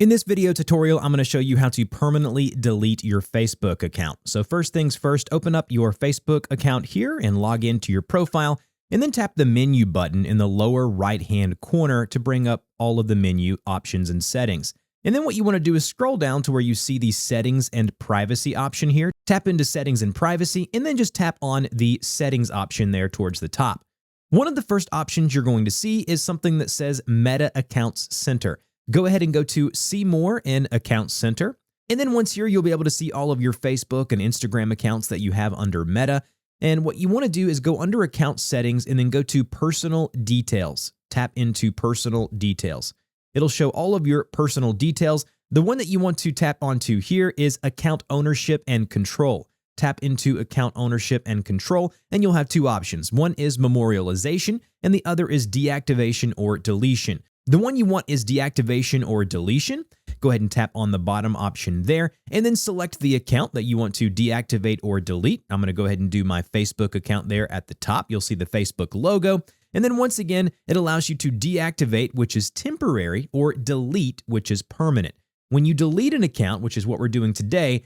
In this video tutorial, I'm going to show you how to permanently delete your Facebook account. So first things first, open up your Facebook account here and log into your profile, and then tap the menu button in the lower right-hand corner to bring up all of the menu options and settings. And then what you want to do is scroll down to where you see the settings and privacy option here. Tap into settings and privacy, and then just tap on the settings option there towards the top. One of the first options you're going to see is something that says Meta Accounts Center. Go ahead and go to See More in Account Center. And then once here, you'll be able to see all of your Facebook and Instagram accounts that you have under Meta. And what you want to do is go under Account Settings and then go to Personal Details. Tap into Personal Details. It'll show all of your personal details. The one that you want to tap onto here is Account Ownership and Control. Tap into Account Ownership and Control, and you'll have two options. One is Memorialization, and the other is Deactivation or Deletion. The one you want is Deactivation or Deletion. Go ahead and tap on the bottom option there, and then select the account that you want to deactivate or delete. I'm going to go ahead and do my Facebook account there at the top. You'll see the Facebook logo. And then once again, it allows you to deactivate, which is temporary, or delete, which is permanent. When you delete an account, which is what we're doing today,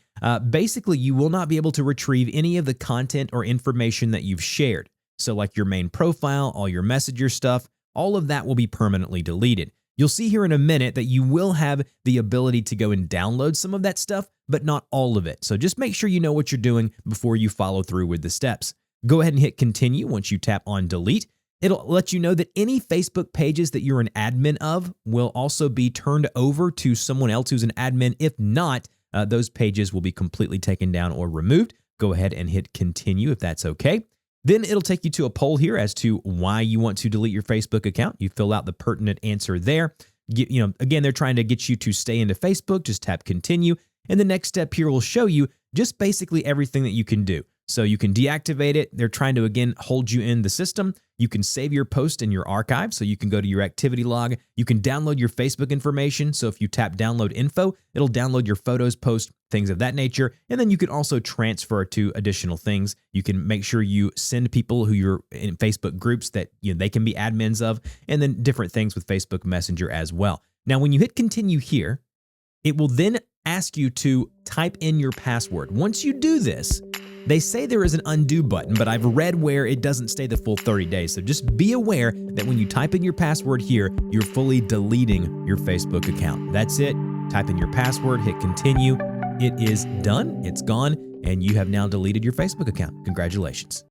basically you will not be able to retrieve any of the content or information that you've shared. So like your main profile, all your Messenger stuff, all of that will be permanently deleted. You'll see here in a minute that you will have the ability to go and download some of that stuff, but not all of it. So just make sure you know what you're doing before you follow through with the steps. Go ahead and hit continue once you tap on delete. It'll let you know that any Facebook pages that you're an admin of will also be turned over to someone else who's an admin. If not, those pages will be completely taken down or removed. Go ahead and hit continue if that's okay. Then it'll take you to a poll here as to why you want to delete your Facebook account. You fill out the pertinent answer there. Again, they're trying to get you to stay into Facebook. Just tap continue. And the next step here will show you just basically everything that you can do. So you can deactivate it. They're trying to, again, hold you in the system. You can save your post in your archive, so you can go to your activity log. You can download your Facebook information. So if you tap download info, it'll download your photos, posts, things of that nature. And then you can also transfer to additional things. You can make sure you send people who you're in Facebook groups that they can be admins of, and then different things with Facebook Messenger as well. Now, when you hit continue here, it will then ask you to type in your password. Once you do this, they say there is an undo button, but I've read where it doesn't stay the full 30 days. So just be aware that when you type in your password here, you're fully deleting your Facebook account. That's it. Type in your password, hit continue. It is done. It's gone. And you have now deleted your Facebook account. Congratulations.